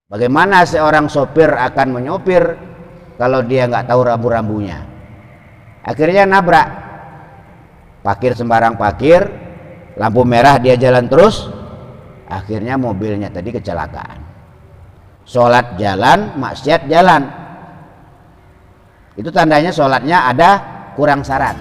Bagaimana seorang sopir akan menyopir kalau dia nggak tahu rambu-rambunya? Akhirnya nabrak. Parkir sembarang parkir, lampu merah dia jalan terus, akhirnya mobilnya tadi kecelakaan. Sholat jalan, maksiat jalan. Itu tandanya sholatnya ada kurang syarat.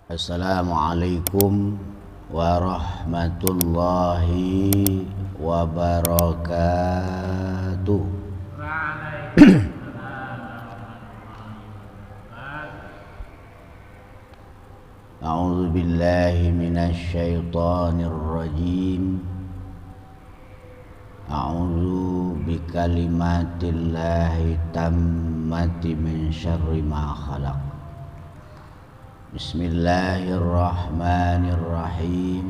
Assalamualaikum warahmatullahi wabarakatuh. A'udzu billahi minasy syaithanir rajim. A'udzu bikalimatillahi tammati min syarri ma khalaq. Bismillahirrahmanirrahim.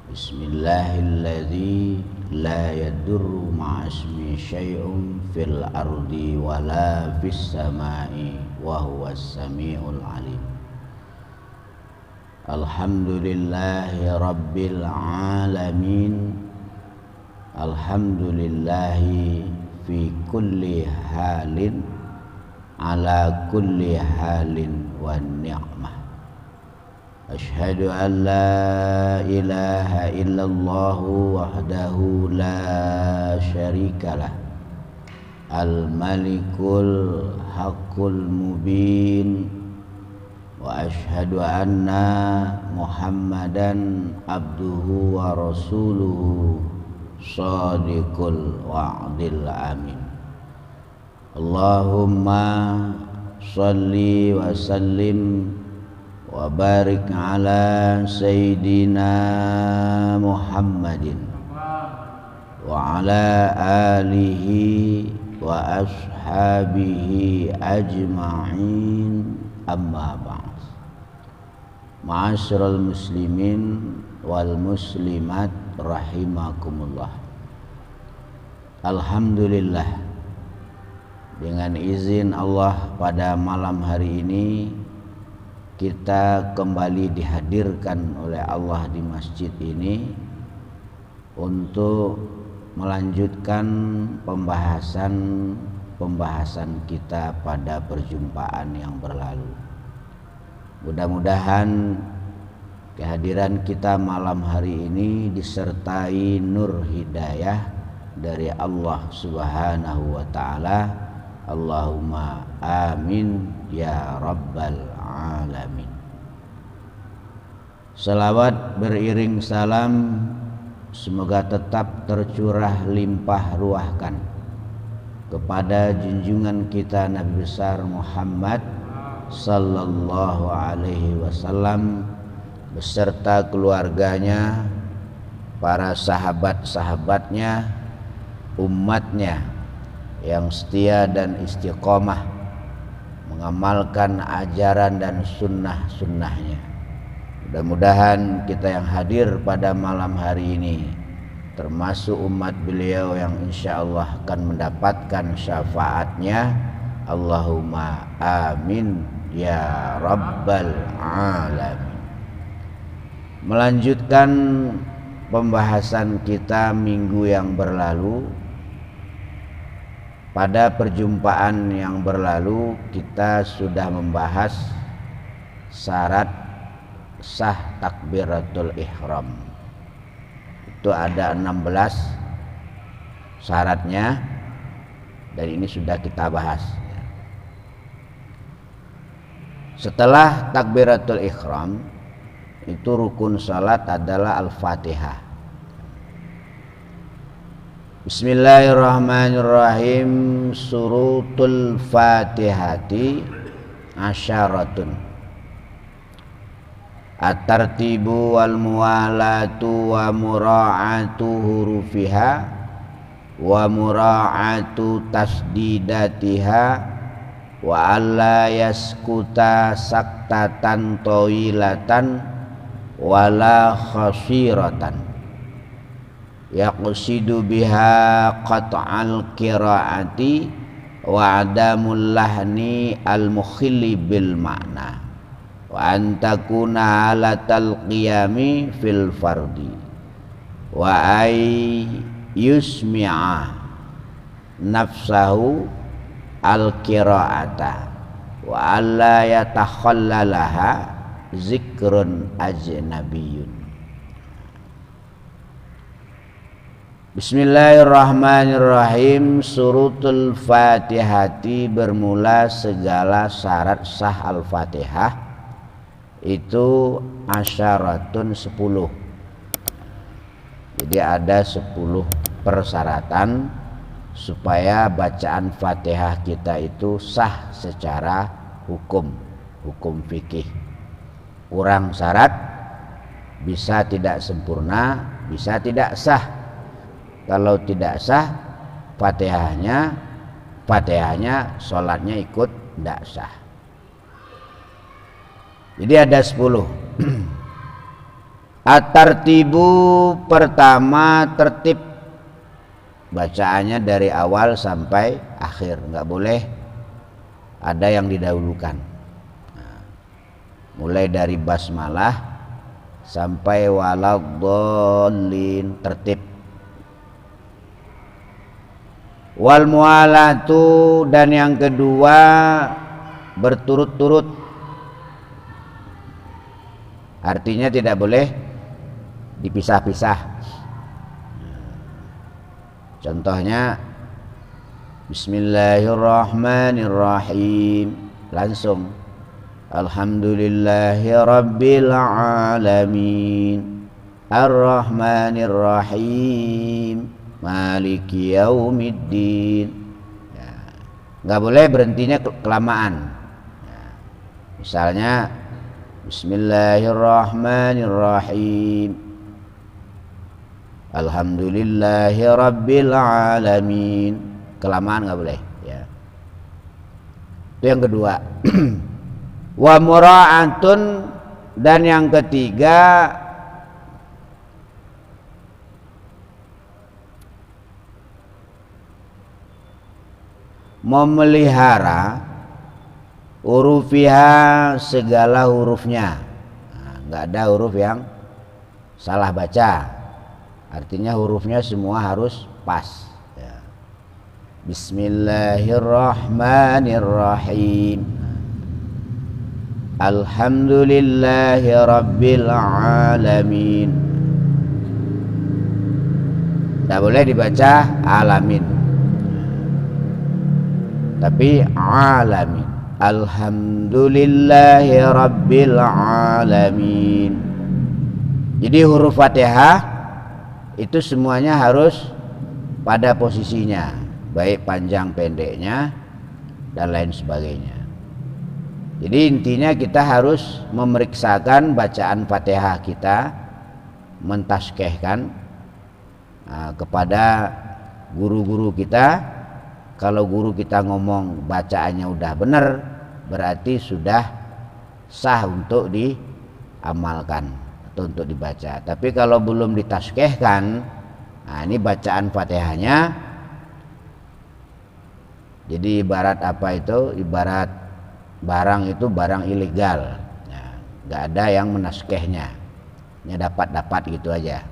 Bismillahilladzi la yadurru ma'asmi syai'un fil ardi wala fis samai wa huwas samiul alim. Alhamdulillahi rabbil alamin. Alhamdulillahi fi kulli halin ala kulli halin wa ni'mah. Asyhadu an la ilaha illallah wahdahu la syarikalah, al-malikul haqqul mubin, wa asyhadu anna muhammadan abduhu wa rasuluhu shadiqul wa'dil amin. Allahumma sholli wa sallim wa barik ala sayyidina Muhammadin wa ala alihi wa ashabihi ajma'in, amma ba'd. Ma'asyiral muslimin wal muslimat rahimakumullah. Alhamdulillah, dengan izin Allah pada malam hari ini kita kembali dihadirkan oleh Allah di masjid ini untuk melanjutkan pembahasan kita pada perjumpaan yang berlalu. Mudah-mudahan kehadiran kita malam hari ini disertai nur hidayah dari Allah Subhanahu wa ta'ala. Allahumma amin ya rabbal alamin. Salawat beriring salam semoga tetap tercurah limpah ruahkan kepada junjungan kita Nabi besar Muhammad sallallahu alaihi wasallam beserta keluarganya, para sahabat-sahabatnya, umatnya yang setia dan istiqomah mengamalkan ajaran dan sunnah-sunnahnya. Mudah-mudahan kita yang hadir pada malam hari ini termasuk umat beliau yang insya Allah akan mendapatkan syafaatnya. Allahumma amin ya rabbal alamin. Melanjutkan pembahasan kita minggu yang berlalu. Pada perjumpaan yang berlalu kita sudah membahas syarat sah takbiratul ihram. Itu ada 16 syaratnya dan ini sudah kita bahas. Setelah takbiratul ihram itu rukun salat adalah al-Fatihah. Bismillahirrahmanirrahim. Surutul Fatihati asyaratun. At-tartibu wal muwalatu wa mura'atu hurufiha wa mura'atu tasdidatiha wa alla yaskuta saktatan tawilatan wala khasiratan. yaqsidu biha qat'al qiraati wa adamul lahni al mukhilli bil ma'na wa an takuna alatal qiyami fil fardi wa ay yusmi'a nafsahu al qiraata wa alla yatakhallalaha zikrun ajnabiyyun. Bismillahirrahmanirrahim. Suratul Fatihati bermula segala syarat sah Al-Fatihah itu asyaratun 10. Jadi ada 10 persyaratan supaya bacaan Fatihah kita itu sah secara hukum fikih. Kurang syarat, bisa tidak sempurna, bisa tidak sah. Kalau tidak sah Fatihahnya sholatnya ikut tidak sah. Jadi ada 10. At-tartibu pertama tertib, bacaannya dari awal sampai akhir, nggak boleh ada yang didahulukan. Mulai dari basmalah sampai waladhdallin, tertib. Wal mualatu, dan yang kedua berturut-turut, artinya tidak boleh dipisah-pisah. Contohnya Bismillahirrahmanirrahim, langsung Alhamdulillahi rabbil alamin Ar-Rahmanir-Rahim Maliki yaumiddin. Ya, nggak boleh berhentinya kelamaan. Ya, misalnya Bismillahirrahmanirrahim Alhamdulillahi rabbil alamin, kelamaan nggak boleh. Ya, itu yang kedua. Wa mura'atun, dan yang ketiga memelihara hurufiha, segala hurufnya. Nah, nggak ada huruf yang salah baca, artinya hurufnya semua harus pas. Ya. Bismillahirrahmanirrahim Alhamdulillahi rabbil alamin. Tidak boleh dibaca alamin, tapi alamin. Alhamdulillahi rabbil alamin. Jadi huruf Fatihah itu semuanya harus pada posisinya, baik panjang pendeknya dan lain sebagainya. Jadi intinya kita harus memeriksakan bacaan Fatihah kita, mentaskehkan kepada guru-guru kita. Kalau guru kita ngomong bacaannya udah benar, berarti sudah sah untuk diamalkan atau untuk dibaca. Tapi kalau belum ditaskehkan, nah ini bacaan Fatihahnya jadi ibarat apa itu? Ibarat barang itu barang ilegal. Nah, nggak ada yang menaskehnya, hanya dapat gitu aja.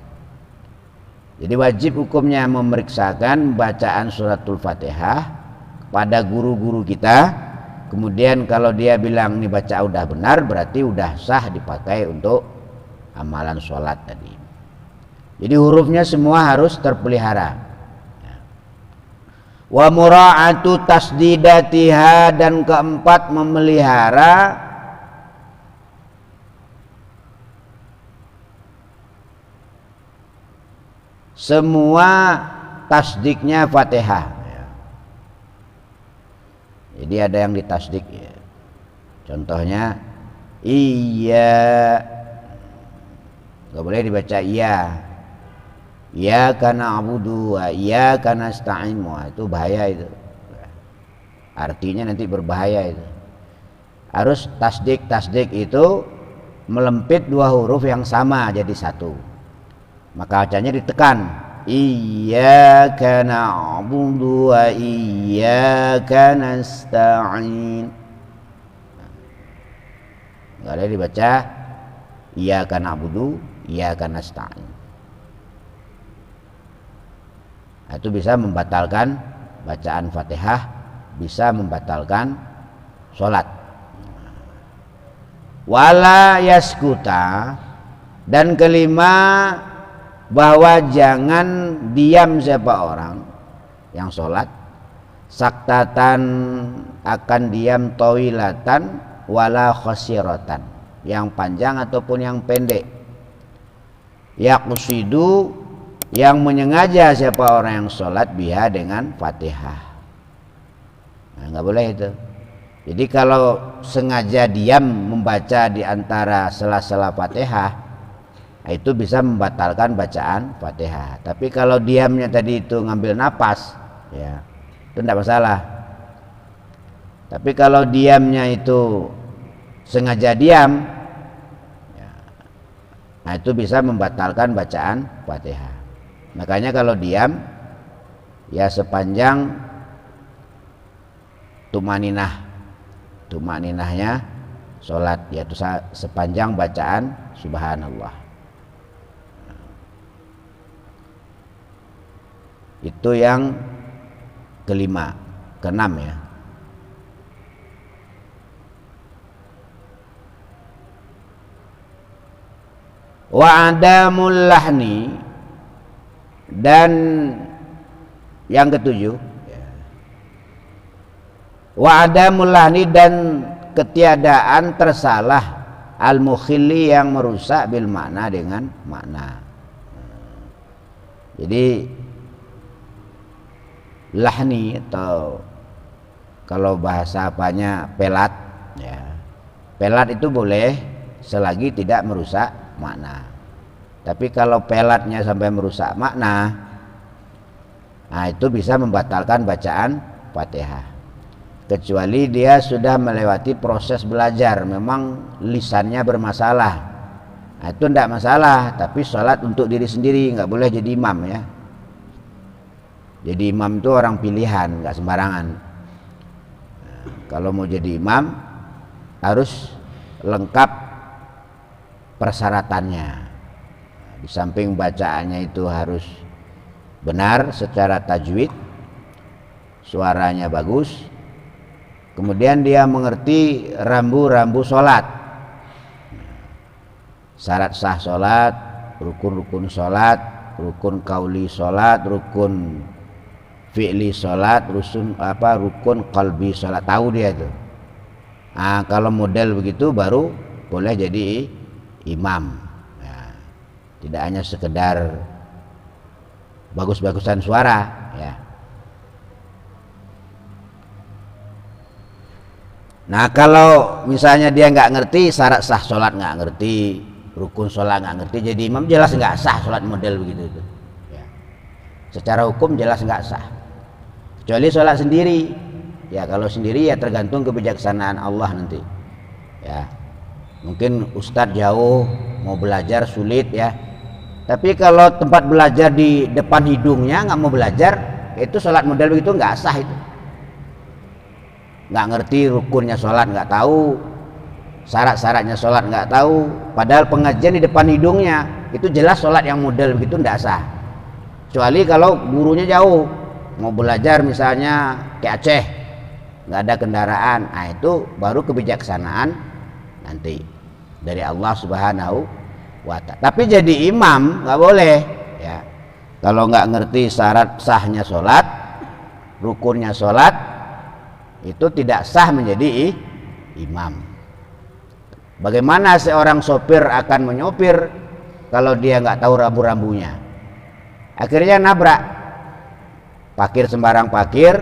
Jadi wajib hukumnya memeriksakan bacaan suratul Fatihah pada guru-guru kita. Kemudian kalau dia bilang ini baca udah benar, berarti udah sah dipakai untuk amalan sholat tadi. Jadi hurufnya semua harus terpelihara. Wa mura'atu tasdidatiha, dan keempat memelihara semua tasdiknya Fatihah. Jadi ada yang ditasdik ya. Contohnya iya, nggak boleh dibaca iya. Iya karena abudu, iya karena nasta'in, itu bahaya itu. Artinya nanti berbahaya itu. Harus tasdik itu melempit dua huruf yang sama jadi satu. Maka bacanya ditekan iyyaka na'budu wa iyyaka nasta'in. Enggak ada dibaca iyyaka na'budu iyyaka nasta'in. Itu bisa membatalkan bacaan Fatihah, bisa membatalkan sholat. Wala yaskuta, dan kelima, bahwa jangan diam siapa orang yang sholat, saktatan akan diam, tawilatan wala khosiratan, yang panjang ataupun yang pendek, yaqusidu, yang menyengaja siapa orang yang sholat biha dengan Fatihah. Nah, nggak boleh itu. Jadi kalau sengaja diam membaca di antara sela-sela Fatihah, itu bisa membatalkan bacaan Fatihah. Tapi kalau diamnya tadi itu ngambil napas, ya itu tidak masalah. Tapi kalau diamnya itu sengaja diam, ya, nah itu bisa membatalkan bacaan Fatihah. Makanya kalau diam, ya sepanjang tumaninahnya sholat, yaitu sepanjang bacaan subhanallah. Itu yang kelima. Keenam ya, wa adamul lahni, dan yang ketujuh, wa adamul lahni, dan ketiadaan tersalah al-mukhilli, yang merusak bil makna, dengan makna. Jadi lahni atau kalau bahasa apanya pelat, ya pelat itu boleh selagi tidak merusak makna. Tapi kalau pelatnya sampai merusak makna, nah itu bisa membatalkan bacaan Fatihah, kecuali dia sudah melewati proses belajar, memang lisannya bermasalah. Nah, itu tidak masalah, tapi sholat untuk diri sendiri, nggak boleh jadi imam ya. Jadi imam itu orang pilihan, nggak sembarangan. Nah, kalau mau jadi imam harus lengkap persyaratannya. Di samping bacaannya itu harus benar secara tajwid, suaranya bagus, kemudian dia mengerti rambu-rambu sholat, syarat sah sholat, rukun-rukun sholat, rukun kauli sholat, rukun fi'li sholat, rukun qalbi sholat, tahu dia itu. Nah, kalau model begitu baru boleh jadi imam. Nah, tidak hanya sekedar bagus-bagusan suara ya. Nah, kalau misalnya dia nggak ngerti syarat sah sholat, nggak ngerti rukun sholat, nggak ngerti jadi imam, jelas nggak sah sholat model begitu itu ya. Secara hukum jelas nggak sah, kecuali sholat sendiri ya. Kalau sendiri ya tergantung kebijaksanaan Allah nanti ya. Mungkin ustadz jauh, mau belajar sulit ya, tapi kalau tempat belajar di depan hidungnya nggak mau belajar, itu sholat model begitu nggak sah itu. Nggak ngerti rukunnya sholat, nggak tahu syarat-syaratnya sholat, nggak tahu, padahal pengajian di depan hidungnya, itu jelas sholat yang model begitu nggak sah. Kecuali kalau gurunya jauh, mau belajar misalnya ke Aceh, nggak ada kendaraan, nah itu baru kebijaksanaan nanti dari Allah Subhanahu wa Ta'ala. Tapi jadi imam nggak boleh ya, kalau nggak ngerti syarat sahnya sholat, rukunnya sholat, itu tidak sah menjadi imam. Bagaimana seorang sopir akan menyopir kalau dia nggak tahu rambu-rambunya? Akhirnya nabrak, parkir sembarang parkir,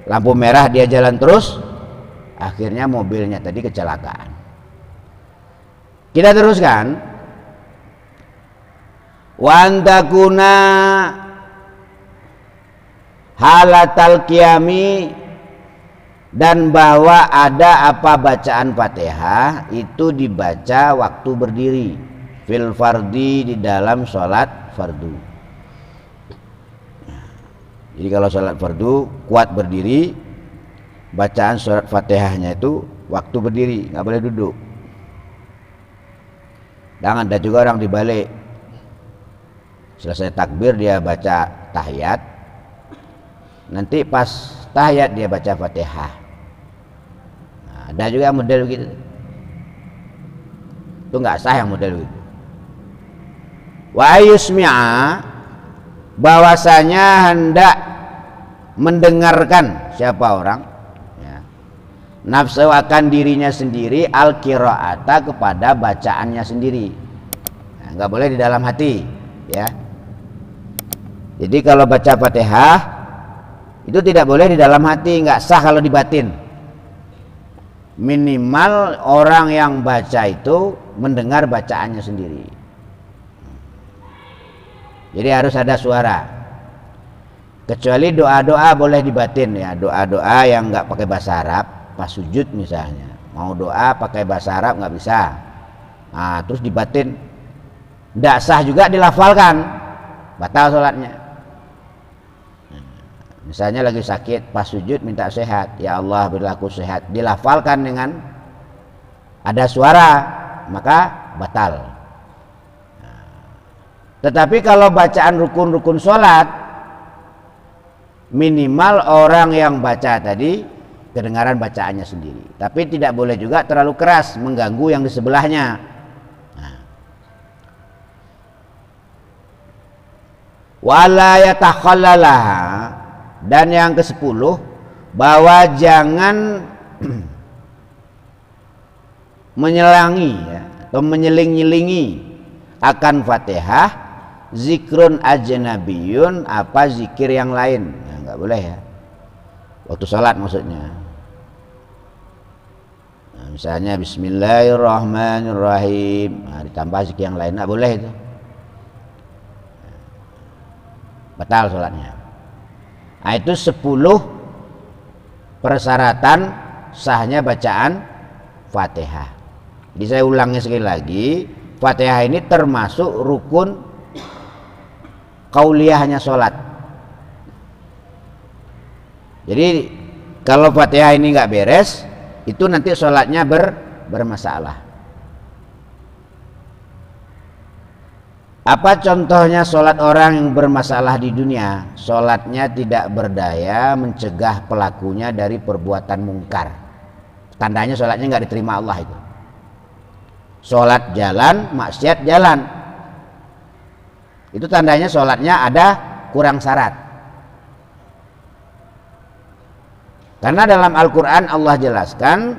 lampu merah dia jalan terus, akhirnya mobilnya tadi kecelakaan. Kita teruskan. Wa antakuna halatal qiyami, dan bahwa ada apa bacaan Fatihah itu dibaca waktu berdiri, fil fardi, di dalam sholat fardu. Jadi kalau sholat fardu kuat berdiri, bacaan surat Fatihahnya itu waktu berdiri, nggak boleh duduk. Dan ada juga orang dibalik, selesai takbir dia baca tahiyat, nanti pas tahiyat dia baca Fatihah. Nah, ada juga model begitu, itu nggak sah yang model begitu. Wa yusmi'a, bahwasanya hendak mendengarkan siapa orang ya, nafsu akan dirinya sendiri, al qiraata, kepada bacaannya sendiri. Nah, nggak boleh di dalam hati ya. Jadi kalau baca Fatihah itu tidak boleh di dalam hati, nggak sah kalau di batin. Minimal orang yang baca itu mendengar bacaannya sendiri. Jadi harus ada suara. Kecuali doa-doa boleh dibatin ya, doa-doa yang nggak pakai bahasa Arab, pas sujud misalnya, mau doa pakai bahasa Arab nggak bisa. Nah, terus dibatin, nggak sah juga dilafalkan, batal sholatnya. Misalnya lagi sakit, pas sujud minta sehat, ya Allah berilah aku sehat, dilafalkan dengan ada suara, maka batal. Tetapi kalau bacaan rukun-rukun sholat, minimal orang yang baca tadi kedengaran bacaannya sendiri. Tapi tidak boleh juga terlalu keras mengganggu yang di sebelahnya. Nah. Wala yatakhallalaha, dan yang ke-10 bahwa jangan menyelangi ya, atau menyeling-nyelingi akan Fatihah zikrun ajnabiyun, apa zikir yang lain. Nah, nggak boleh ya, waktu sholat maksudnya. Nah, misalnya Bismillahirrahmanirrahim, nah, ditambah zikir yang lain, nggak boleh itu, batal sholatnya. Nah, itu 10 persyaratan sahnya bacaan Fatihah. Jadi saya ulangi sekali lagi, Fatihah ini termasuk rukun qauliyahnya sholat. Jadi kalau Fatihah ini nggak beres, itu nanti sholatnya bermasalah. Apa contohnya sholat orang yang bermasalah di dunia? Sholatnya tidak berdaya mencegah pelakunya dari perbuatan mungkar. Tandanya sholatnya nggak diterima Allah itu. Sholat jalan, maksiat jalan, itu tandanya sholatnya ada kurang syarat. Karena dalam Al-Quran Allah jelaskan,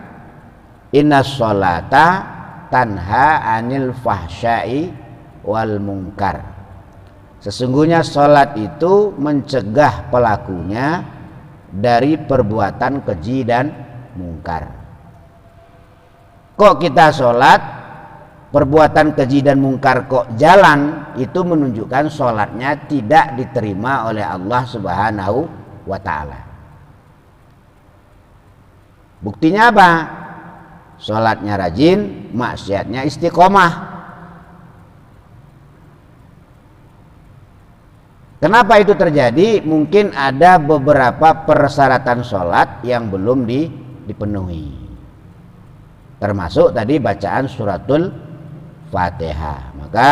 inna sholata tanha anil fahsyai wal munkar. Sesungguhnya sholat itu mencegah pelakunya dari perbuatan keji dan mungkar. Kok kita sholat, perbuatan keji dan mungkar kok jalan, itu menunjukkan sholatnya tidak diterima oleh Allah Subhanahu wa ta'ala. Buktinya apa? Sholatnya rajin, maksiatnya istiqomah. Kenapa itu terjadi? Mungkin ada beberapa persyaratan sholat yang belum dipenuhi, termasuk tadi bacaan suratul Fatihah. Maka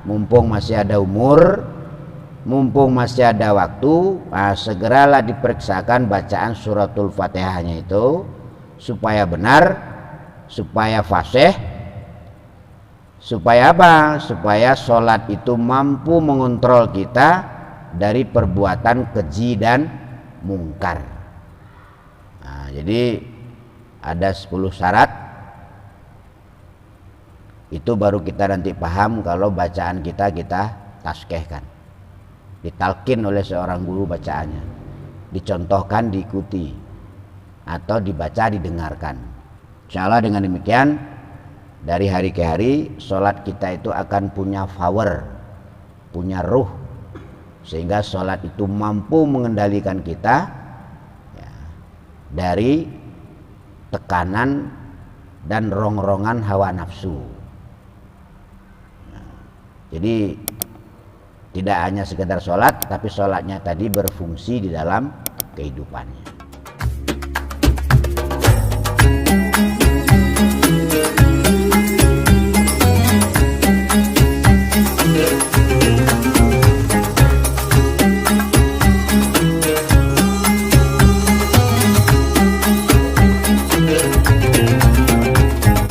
mumpung masih ada umur, mumpung masih ada waktu, segeralah diperiksakan bacaan suratul Fatihahnya itu, supaya benar, supaya fasih, supaya apa? Supaya sholat itu mampu mengontrol kita dari perbuatan keji dan mungkar. Nah, jadi ada 10 syarat. Itu baru kita nanti paham kalau bacaan kita taskehkan, ditalkin oleh seorang guru bacaannya, dicontohkan, diikuti, atau dibaca, didengarkan. Insyaallah dengan demikian dari hari ke hari sholat kita itu akan punya power, punya ruh, sehingga sholat itu mampu mengendalikan kita ya, dari tekanan dan rongrongan hawa nafsu. Jadi Tidak hanya sekedar sholat, tapi sholatnya tadi berfungsi di dalam kehidupannya.